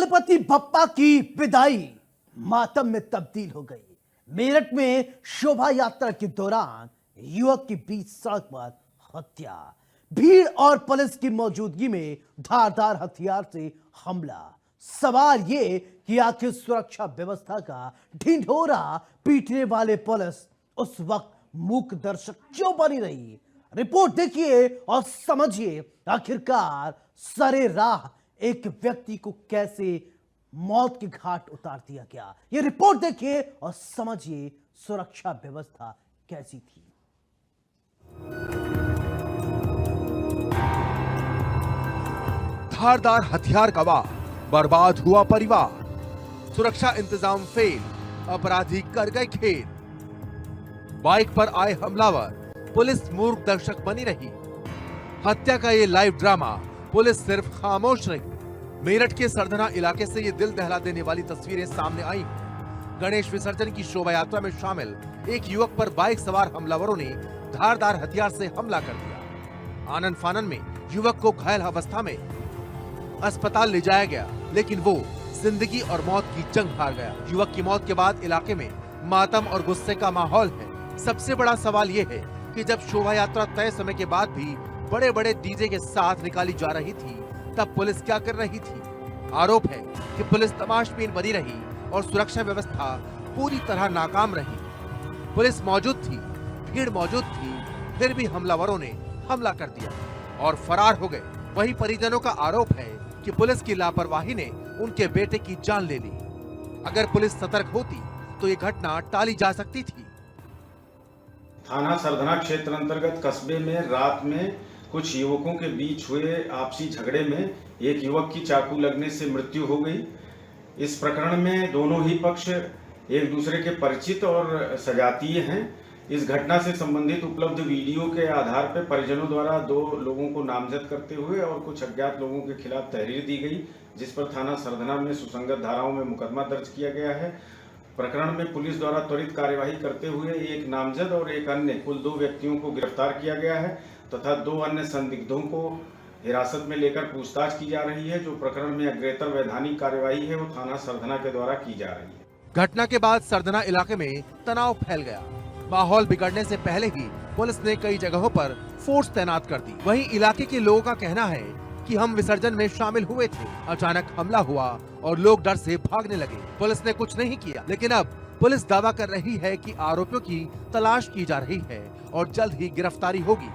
गणपति बप्पा की विदाई मातम में तब्दील हो गई। मेरठ में शोभा यात्रा के दौरान युवक के बीच सड़क पर हत्या। भीड़ और पुलिस की मौजूदगी में धारदार हथियार से हमला। सवाल ये कि आखिर सुरक्षा व्यवस्था का ढिंढोरा पीटने वाले पुलिस उस वक्त मूक दर्शक क्यों बनी रही। रिपोर्ट देखिए और समझिए आखिरकार सरे राह एक व्यक्ति को कैसे मौत के घाट उतार दिया गया। ये रिपोर्ट देखिए और समझिए सुरक्षा व्यवस्था कैसी थी। धारदार हथियार का वार, बर्बाद हुआ परिवार, सुरक्षा इंतजाम फेल, अपराधी कर गए खेल। बाइक पर आए हमलावर, पुलिस मूर्ख दर्शक बनी रही। हत्या का ये लाइव ड्रामा, पुलिस सिर्फ खामोश रही। मेरठ के सरधना इलाके से ये दिल दहला देने वाली तस्वीरें सामने आई। गणेश विसर्जन की शोभा यात्रा में शामिल एक युवक पर बाइक सवार हमलावरों ने धारदार हथियार से हमला कर दिया। आनन फानन में युवक को घायल अवस्था में अस्पताल ले जाया गया, लेकिन वो जिंदगी और मौत की जंग हार गया। युवक की मौत के बाद इलाके में मातम और गुस्से का माहौल है। सबसे बड़ा सवाल ये है कि जब शोभा यात्रा तय समय के बाद भी बड़े बड़े डीजे के साथ निकाली जा रही थी, तब पुलिस क्या कर रही थी। आरोप है कि पुलिस तमाशबीन बनी रही और सुरक्षा व्यवस्था पूरी तरह नाकाम रही। पुलिस मौजूद थी, भीड़ मौजूद थी, फिर भी हमलावरों ने हमला कर दिया और फरार हो गए। वहीं परिजनों का आरोप है कि पुलिस की लापरवाही ने उनके बेटे की जान ले ली। अगर पुलिस सतर्क होती तो ये घटना टाली जा सकती थी। थाना सरधना क्षेत्र अंतर्गत कस्बे में रात में कुछ युवकों के बीच हुए आपसी झगड़े में एक युवक की चाकू लगने से मृत्यु हो गई। इस प्रकरण में दोनों ही पक्ष एक दूसरे के परिचित और सजातीय हैं। इस घटना से संबंधित उपलब्ध वीडियो के आधार पर परिजनों द्वारा 2 लोगों को नामजद करते हुए और कुछ अज्ञात लोगों के खिलाफ तहरीर दी गई, जिस पर थाना सरधना में सुसंगत धाराओं में मुकदमा दर्ज किया गया है। प्रकरण में पुलिस द्वारा त्वरित कार्यवाही करते हुए एक नामजद और एक अन्य कुल 2 व्यक्तियों को गिरफ्तार किया गया है तथा 2 अन्य संदिग्धों को हिरासत में लेकर पूछताछ की जा रही है। जो प्रकरण में अग्रेतर वैधानिक कार्यवाही है वो थाना सरधना के द्वारा की जा रही है। घटना के बाद सरधना इलाके में तनाव फैल गया। माहौल बिगड़ने से पहले ही पुलिस ने कई जगहों पर फोर्स तैनात कर दी। वहीं इलाके के लोगों का कहना है कि हम विसर्जन में शामिल हुए थे, अचानक हमला हुआ और लोग डर से भागने लगे। पुलिस ने कुछ नहीं किया, लेकिन अब पुलिस दावा कर रही है कि आरोपियों की तलाश की जा रही है और जल्द ही गिरफ्तारी होगी।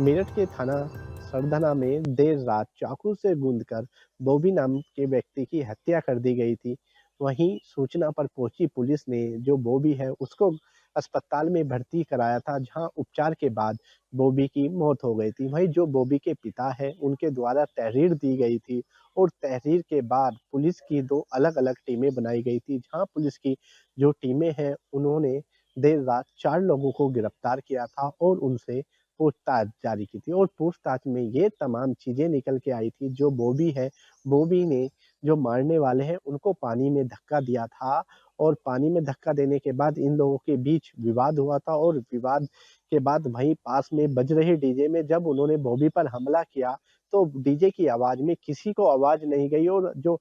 मेरठ के थाना सरधना में देर रात चाकू से गूंदकर बॉबी नाम के व्यक्ति की हत्या कर दी गई थी। वहीं सूचना पर पहुंची पुलिस ने जो बॉबी है उसको अस्पताल में भर्ती कराया था, जहां उपचार के बाद बॉबी की मौत हो गई थी। वहीं जो बॉबी के पिता है उनके द्वारा तहरीर दी गई थी और तहरीर के बाद पुलिस की 2 अलग अलग टीमें बनाई गई थी, जहां पुलिस की जो टीमें हैं उन्होंने देर रात 4 लोगों को गिरफ्तार किया था और उनसे पूछताछ जारी की थी। और पूछताछ में ये तमाम चीजें निकल के आई थी। जो बॉबी है, बॉबी ने जो मारने वाले हैं उनको पानी में धक्का दिया था और पानी में धक्का देने के बाद इन लोगों के बीच विवाद हुआ था और विवाद के बाद वहीं पास में बज रहे डीजे में जब उन्होंने बॉबी पर हमला किया तो डीजे की आवाज में किसी को आवाज नहीं गई और जो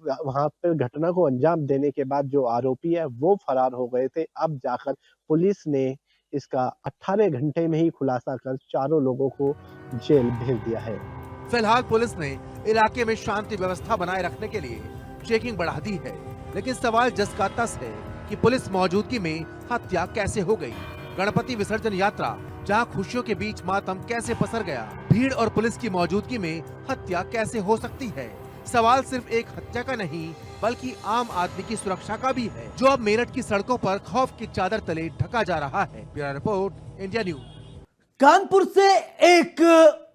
वहां पर घटना को अंजाम देने के बाद जो आरोपी है वो फरार हो गए थे। अब जाकर पुलिस ने इसका 18 घंटे में ही खुलासा कर चारों लोगों को जेल भेज दिया है। फिलहाल पुलिस ने इलाके में शांति व्यवस्था बनाए रखने के लिए चेकिंग बढ़ा दी है, लेकिन सवाल जस का तस है कि पुलिस मौजूदगी में हत्या कैसे हो गई। गणपति विसर्जन यात्रा जहां खुशियों के बीच मातम कैसे पसर गया। भीड़ और पुलिस की मौजूदगी में हत्या कैसे हो सकती है। सवाल सिर्फ एक हत्या का नहीं बल्कि आम आदमी की सुरक्षा का भी है, जो अब मेरठ की सड़कों पर खौफ की चादर तले ढका जा रहा है। Bureau report, India news. Kanpur से एक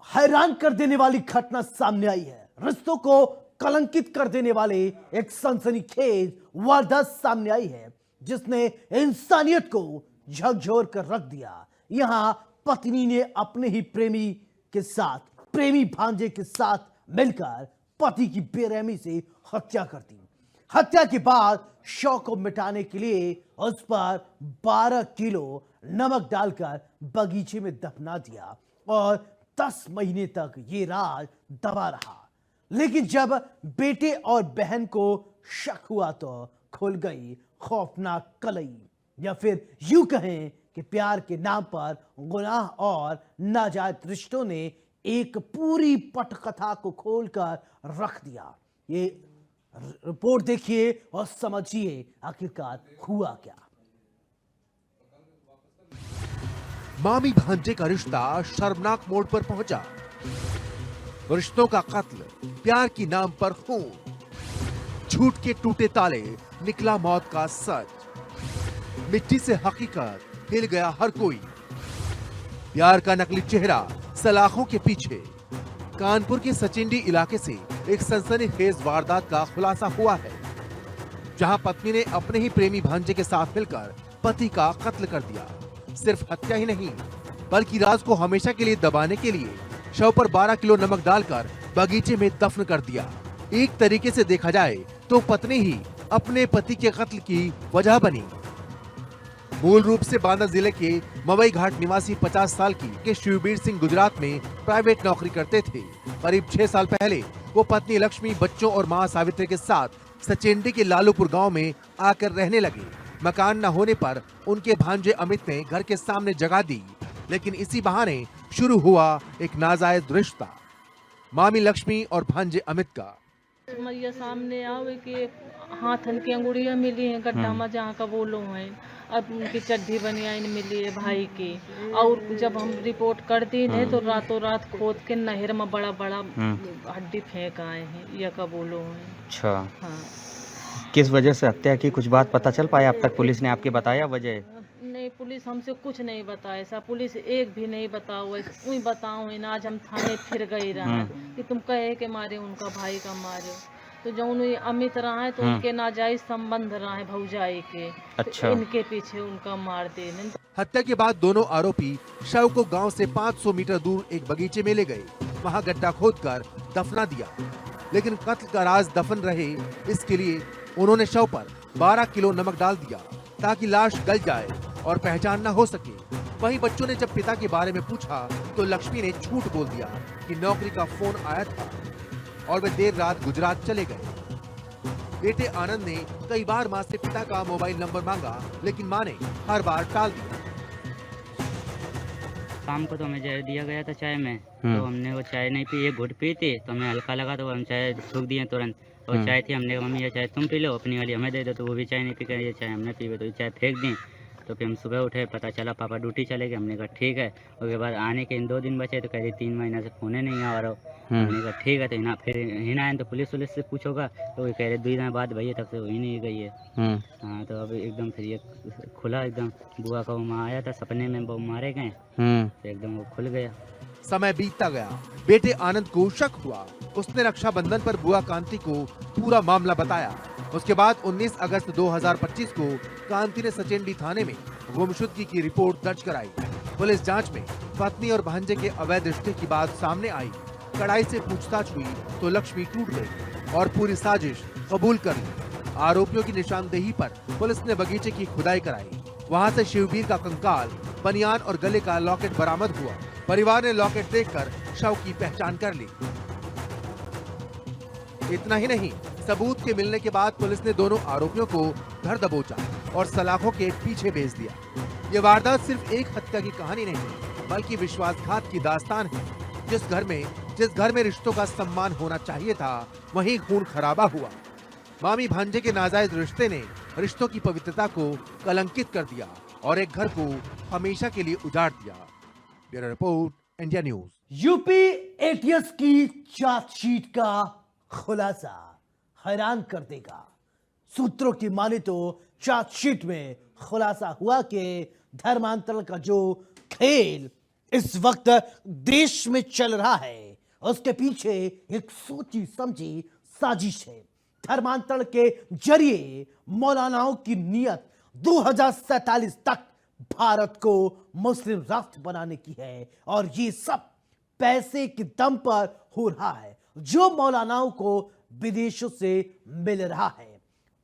हैरान कर देने वाली घटना सामने आई है। रिश्तों को कलंकित कर देने वाले एक सनसनीखेज वारदात सामने आई है, जिसने इंसानियत को झकझोर कर रख दिया। यहां पत्नी ने अपने ही प्रेमी भांजे के साथ मिलकर पति की बेरहमी से हत्या कर दी। हत्या के बाद शव को मिटाने के लिए उस पर 12 किलो नमक डालकर बगीचे में दफना दिया और 10 महीने तक ये राज दबा रहा। लेकिन जब बेटे और बहन को शक हुआ तो खुल गई खौफनाक कलई, या फिर यूं कहें कि प्यार के नाम पर गुनाह और नाजायज रिश्तों ने एक पूरी पटकथा को खोलकर रख दिया। ये रिपोर्ट देखिए और समझिए आखिरकार हुआ क्या। मामी भांजे का रिश्ता शर्मनाक मोड़ पर पहुंचा। रिश्तों का कत्ल, प्यार की नाम पर खून, झूठ के टूटे ताले, निकला मौत का सच। मिट्टी से हकीकत, हिल गया हर कोई। प्यार का नकली चेहरा सलाखों के पीछे। कानपुर के सचिंडी इलाके से एक सनसनीखेज वारदात का खुलासा हुआ है, जहां पत्नी ने अपने ही प्रेमी भांजे के साथ मिलकर पति का कत्ल कर दिया। सिर्फ हत्या ही नहीं, बल्कि राज को हमेशा के लिए दबाने के लिए शव पर 12 किलो नमक डालकर बगीचे में दफन कर दिया। एक तरीके से देखा जाए तो पत्नी ही अपने पति के कत्ल की वजह बनी। मूल रूप से बांदा जिले के मवई घाट निवासी 50 साल के शिवबीर सिंह गुजरात में प्राइवेट नौकरी करते थे। करीब 6 साल पहले वो पत्नी लक्ष्मी, बच्चों और मां सावित्री के साथ सचेंडी के लालूपुर गांव में आकर रहने लगे। मकान न होने पर उनके भांजे अमित ने घर के सामने जगह दी, लेकिन इसी बहाने शुरू हुआ एक नाजायज रिश्ता मामी लक्ष्मी और भांजे अमित का। मैया सामने आवे कि हाथन की अंगुड़ियां मिली हैं गड्ढा में जहाँ का वो लोग हैं। अब उनकी चड्ढी बनियान मिली है भाई की। और जब हम रिपोर्ट कर दी ने तो रातों रात खोद के नहर में बड़ा बड़ा हड्डी फेंक आए हैं। यह का वो लोग हैं। अच्छा, हाँ। किस वजह से हत्या की कुछ बात पता चल पाया अब तक? पुलिस ने आपके बताया वजह? नहीं, पुलिस हमसे कुछ नहीं बताया। ऐसा पुलिस एक भी नहीं बताओ। कोई बताओ ना। आज हम थाने फिर गए रहे कि तुम कहे के मारे उनका भाई का मारे। तो जो अमित रहा है तो उनके नाजायज संबंध रहा है भौजाई के। अच्छा। तो इनके पीछे उनका मार देने। हत्या के बाद दोनों आरोपी शव को गांव से 500 मीटर दूर एक बगीचे में ले गए। वहां गड्ढा खोदकर दफना दिया, लेकिन कत्ल का राज दफन रहे, इसके लिए उन्होंने शव पर 12 किलो नमक डाल दिया ताकि लाश गल जाए और पहचान न हो सके। वहीं बच्चों ने जब पिता के बारे में पूछा तो लक्ष्मी ने झूठ बोल दिया कि नौकरी का फोन आया था और वे देर रात गुजरात चले गए। बेटे आनंद ने कई बार मां से पिता का मोबाइल नंबर मांगा, लेकिन मां ने हर बार टाल दिया। शाम को तो हमें चाय दिया गया था चाय में, तो हमने वो चाय नहीं पी। एक घुट पी थी तो हमें हल्का लगा तो हम चाय सूख दिए तुरंत। और चाय थी, हमने कहा मम्मी ये चाय तुम पी लो, अपनी वाली हमें दे दो। तो वो भी चाय नहीं पी कर ये चाय हमने पी, तो ये चाय फेंक दी। तो फिर हम सुबह उठे, पता चला पापा ड्यूटी चले गए। हमने कहा ठीक है। उसके बाद आने के इन 2 दिन बचे तो कह रही 3 महीना से फोन नहीं आ रहा। हमने कहा ठीक है। तो फिर हिना आए तो पुलिस से पूछोगा तो वो कह रहे 2 दिन बाद भैया, तब से वही नहीं गई है। हाँ, तो अब एकदम फिर ये खुला एकदम। बुआ का वो आया था सपने में, वो मारे गए तो एकदम वो खुल गया। समय बीतता गया। बेटे आनंद को शक हुआ। उसने रक्षाबंधन पर बुआ कांति को पूरा मामला बताया। उसके बाद 19 अगस्त 2025 को कांति ने सचेंडी थाने में गुमशुदगी की रिपोर्ट दर्ज कराई। पुलिस जांच में पत्नी और भांजे के अवैध रिश्ते की बात सामने आई। कड़ाई से पूछताछ हुई तो लक्ष्मी टूट गई और पूरी साजिश कबूल कर ली। आरोपियों की निशानदेही पर पुलिस ने बगीचे की खुदाई कराई। वहां से शिवबीर का कंकाल, बनियान और गले का लॉकेट बरामद हुआ। परिवार ने लॉकेट देखकर शव की पहचान कर ली। इतना ही नहीं, सबूत के मिलने के बाद पुलिस ने दोनों आरोपियों को धर दबोचा और सलाखों के पीछे भेज दिया। ये वारदात सिर्फ एक हत्या की कहानी नहीं, बल्कि विश्वासघात की दास्तान है। जिस घर में रिश्तों का सम्मान होना चाहिए था, वहीं खून खराबा हुआ। मामी भांजे के नाजायज रिश्ते ने रिश्तों की पवित्रता को कलंकित कर दिया और एक घर को हमेशा के लिए उजाड़ दिया। Bureau report, India news. UP ATS की चार्जशीट का खुलासा हैरान कर देगा। सूत्रों की माने तो चार्जशीट में खुलासा हुआ कि धर्मांतरण का जो खेल इस वक्त देश में चल रहा है, उसके पीछे एक सोची समझी साजिश है। धर्मांतरण के जरिए मौलानाओं की नियत 2047 तक भारत को मुस्लिम राष्ट्र बनाने की है, और ये सब पैसे के दम पर हो रहा है जो मौलानाओं को विदेशों से मिल रहा है।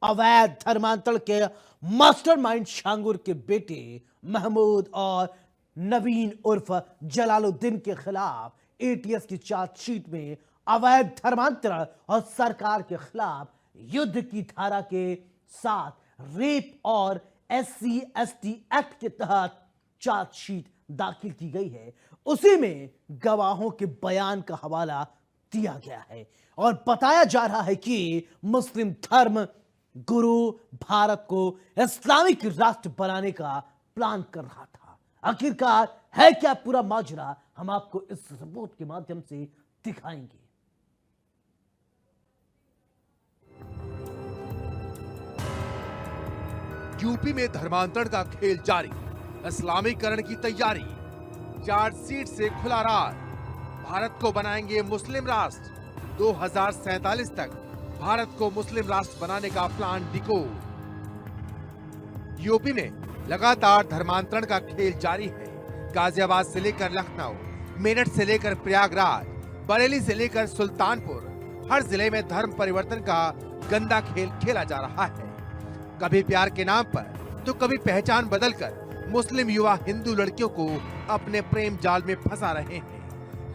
अवैध धर्मांतरण के मास्टरमाइंड शांगुर के बेटे महमूद और नवीन उर्फ जलालुद्दीन के खिलाफ एटीएस की चार्जशीट में अवैध धर्मांतरण और सरकार के खिलाफ युद्ध की धारा के साथ रेप और SC/ST एक्ट के तहत चार्जशीट दाखिल की गई है। उसी में गवाहों के बयान का हवाला दिया गया है और बताया जा रहा है कि मुस्लिम धर्म गुरु भारत को इस्लामिक राष्ट्र बनाने का प्लान कर रहा था। आखिरकार है क्या पूरा माजरा, हम आपको इस रिपोर्ट के माध्यम से दिखाएंगे। यूपी में धर्मांतरण का खेल जारी, इस्लामीकरण की तैयारी, चार्जशीट से खुला राज, भारत को बनाएंगे मुस्लिम राष्ट्र, 2047 तक भारत को मुस्लिम राष्ट्र बनाने का प्लान डिकोड। यूपी में लगातार धर्मांतरण का खेल जारी है। गाजियाबाद से लेकर लखनऊ, मेरठ से लेकर प्रयागराज, बरेली से लेकर सुल्तानपुर, हर जिले में धर्म परिवर्तन का गंदा खेल खेला जा रहा है। कभी प्यार के नाम पर तो कभी पहचान बदलकर मुस्लिम युवा हिंदू लड़कियों को अपने प्रेम जाल में फंसा रहे हैं।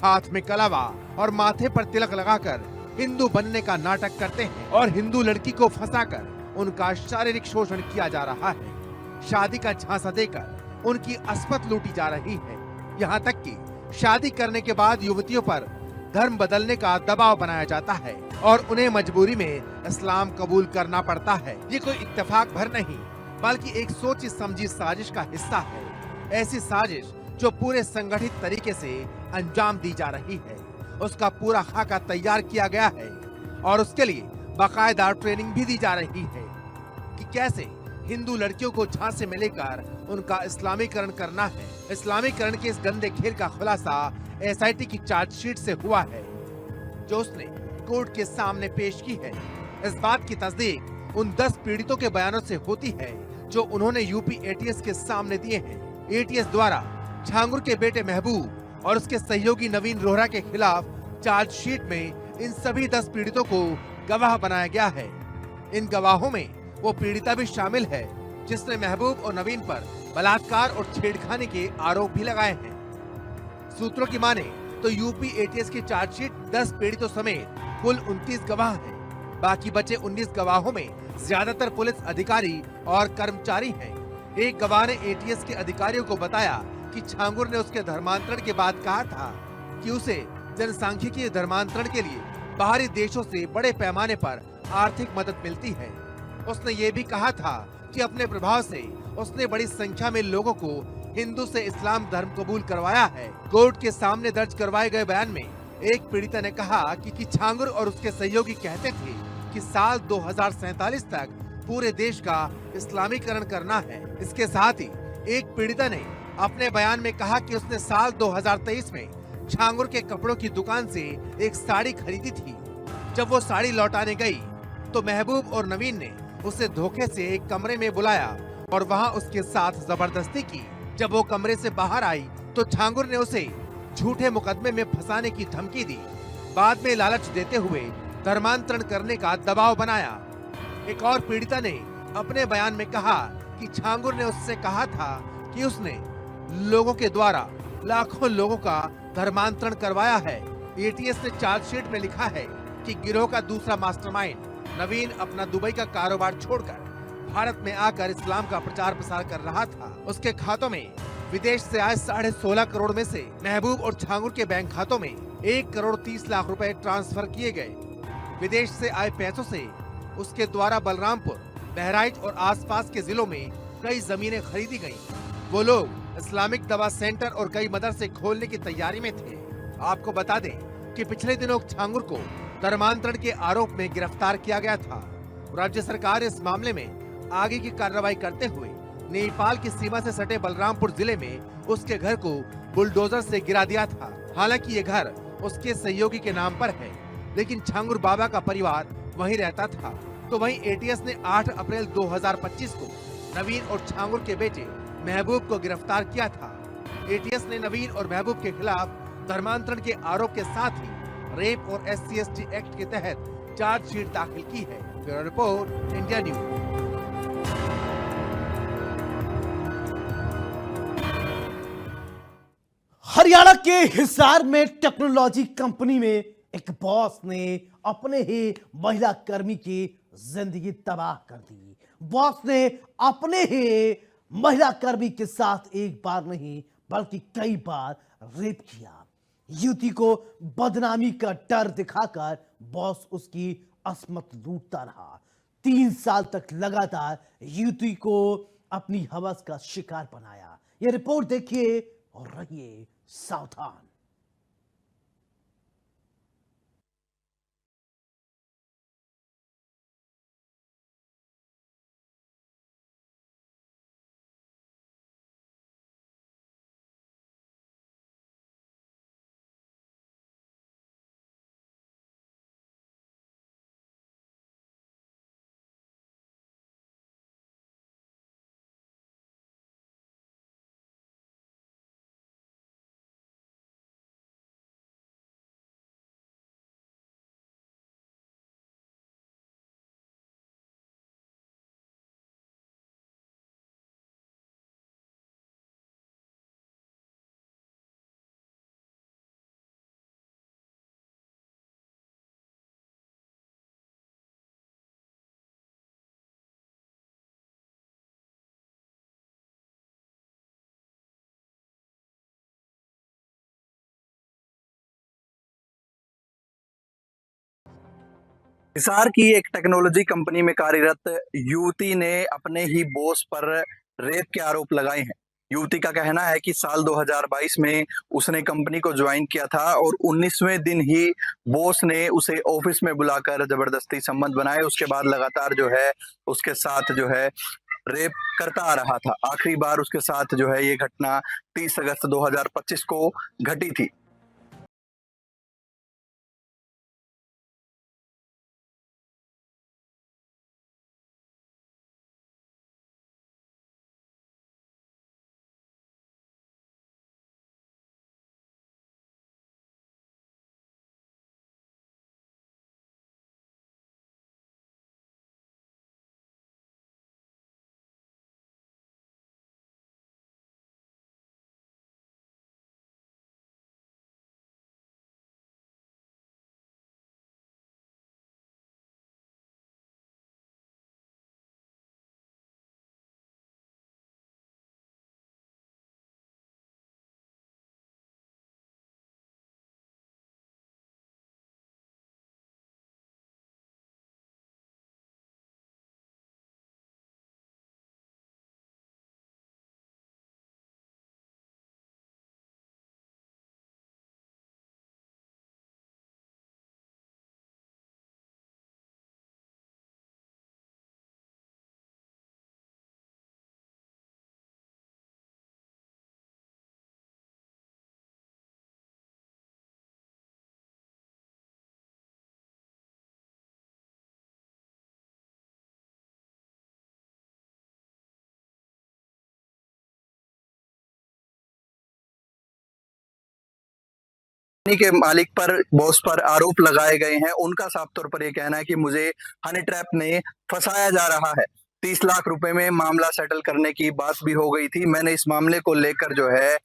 हाथ में कलावा और माथे पर तिलक लगाकर हिंदू बनने का नाटक करते हैं और हिंदू लड़की को फंसाकर उनका शारीरिक शोषण किया जा रहा है। शादी का झांसा देकर उनकी अस्मत लूटी जा रही है। यहाँ तक कि शादी करने के बाद युवतियों पर धर्म बदलने का दबाव बनाया जाता है और उन्हें मजबूरी में इस्लाम कबूल करना पड़ता है। ये कोई इत्तेफाक भर नहीं बल्कि एक सोची समझी साजिश का हिस्सा है। ऐसी साजिश जो पूरे संगठित तरीके से अंजाम दी जा रही है, उसका पूरा खाका तैयार किया गया है और उसके लिए बाकायदा ट्रेनिंग भी दी जा रही है कि कैसे हिंदू लड़कियों को झांसे में लेकर उनका इस्लामीकरण करना है। इस्लामीकरण के इस गंदे खेल का खुलासा SIT की चार्जशीट से हुआ है जो उसने कोर्ट के सामने पेश की है। इस बात की तस्दीक उन 10 पीड़ितों के बयानों से होती है जो उन्होंने यूपी ATS के सामने दिए हैं। ATS द्वारा छांगुर के बेटे महबूब और उसके सहयोगी नवीन रोहरा के खिलाफ चार्जशीट में इन सभी 10 पीड़ितों को गवाह बनाया गया है। इन गवाहों में वो पीड़िता भी शामिल है जिसने महबूब और नवीन पर बलात्कार और छेड़खानी के आरोप भी लगाए हैं। सूत्रों की माने तो यूपी ATS की चार्जशीट 10 पीड़ितों समेत कुल 29 गवाह हैं। बाकी बचे 19 गवाहों में ज्यादातर पुलिस अधिकारी और कर्मचारी हैं। एक गवाह ने ATS के अधिकारियों को बताया कि छांगुर ने उसके धर्मांतरण के बाद कहा था कि उसे जनसांख्यिकीय धर्मांतरण के लिए बाहरी देशों से बड़े पैमाने पर आर्थिक मदद मिलती है। उसने ये भी कहा था कि अपने प्रभाव से उसने बड़ी संख्या में लोगों को हिंदू से इस्लाम धर्म कबूल करवाया है। कोर्ट के सामने दर्ज करवाए गए बयान में एक पीड़िता ने कहा कि छांगुर और उसके सहयोगी कहते थे कि साल 2047 तक पूरे देश का इस्लामीकरण करना है। इसके साथ ही एक पीड़िता ने अपने बयान में कहा कि उसने साल 2023 में छांगुर के कपड़ों की दुकान से एक साड़ी खरीदी थी। जब वो साड़ी लौटाने गई तो महबूब और नवीन ने उसे धोखे से एक कमरे में बुलाया और वहां उसके साथ जबरदस्ती की। जब वो कमरे से बाहर आई तो छांगुर ने उसे झूठे मुकदमे में फंसाने की धमकी दी। बाद में लालच देते हुए धर्मांतरण करने का दबाव बनाया। एक और पीड़िता ने अपने बयान में कहा कि छांगुर ने उससे कहा था कि उसने लोगों के द्वारा लाखों लोगों का धर्मांतरण करवाया है। ATS ने चार्जशीट में लिखा है कि गिरोह का दूसरा मास्टरमाइंड नवीन अपना दुबई का कारोबार छोड़कर भारत में आकर इस्लाम का प्रचार प्रसार कर रहा था। उसके खातों में विदेश से आए 16.5 करोड़ में से महबूब और छांगुर के बैंक खातों में 1 करोड़ 30 लाख रुपए ट्रांसफर किए गए। विदेश से आए पैसों से उसके द्वारा बलरामपुर, बहराइच और आसपास के जिलों में कई जमीनें खरीदी गयी। वो लोग इस्लामिक दवा सेंटर और कई मदरसे खोलने की तैयारी में थे। आपको बता दें कि पिछले दिनों छांगुर को धर्मांतरण के आरोप में गिरफ्तार किया गया था। राज्य सरकार इस मामले में आगे की कार्रवाई करते हुए नेपाल की सीमा से सटे बलरामपुर जिले में उसके घर को बुलडोजर से गिरा दिया था। हालांकि ये घर उसके सहयोगी के नाम पर है, लेकिन छांगुर बाबा का परिवार वहीं रहता था। तो वहीं ATS ने 8 अप्रैल 2025 को नवीन और छांगुर के बेटे महबूब को गिरफ्तार किया था। ATS ने नवीन और महबूब के खिलाफ धर्मांतरण के आरोप के साथ ही रेप और SC/ST एक्ट के तहत चार्जशीट दाखिल की है। Bureau report, India news. Haryana के हिसार में टेक्नोलॉजी कंपनी में एक बॉस ने अपने ही महिला कर्मी की जिंदगी तबाह कर दी। बॉस ने अपने ही महिला कर्मी के साथ एक बार नहीं बल्कि कई बार रेप किया। युवती को बदनामी का डर दिखाकर बॉस उसकी असमत लूटता रहा। 3 साल तक लगातार युवती को अपनी हवस का शिकार बनाया। यह रिपोर्ट देखिए और रहिए सावधान। हिसार की एक टेक्नोलॉजी कंपनी में कार्यरत युवती ने अपने ही बॉस पर रेप के आरोप लगाए हैं। युवती का कहना है कि साल 2022 में उसने कंपनी को ज्वाइन किया था और 19वें दिन ही बॉस ने उसे ऑफिस में बुलाकर जबरदस्ती संबंध बनाए। उसके बाद लगातार जो है उसके साथ जो है रेप करता आ रहा था। आखिरी बार उसके साथ जो है ये घटना 30 अगस्त 2025 को घटी थी। के मालिक पर बॉस पर आरोप लगाए गए हैं। उनका साफ तौर पर यह कहना है कि मुझे हनी ट्रैप ने फंसाया जा रहा है। 30 लाख रुपए में मामला सेटल करने की बात भी हो गई थी। मैंने इस मामले को लेकर जो है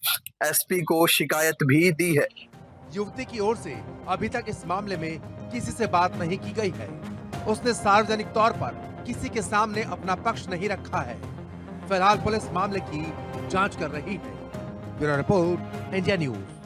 एसपी को शिकायत भी दी है। युवती की ओर से अभी तक इस मामले में किसी से बात नहीं की गई है। उसने सार्वजनिक तौर पर किसी के सामने अपना पक्ष नहीं रखा है। फिलहाल पुलिस मामले की जांच कर रही है। Bureau report, India news.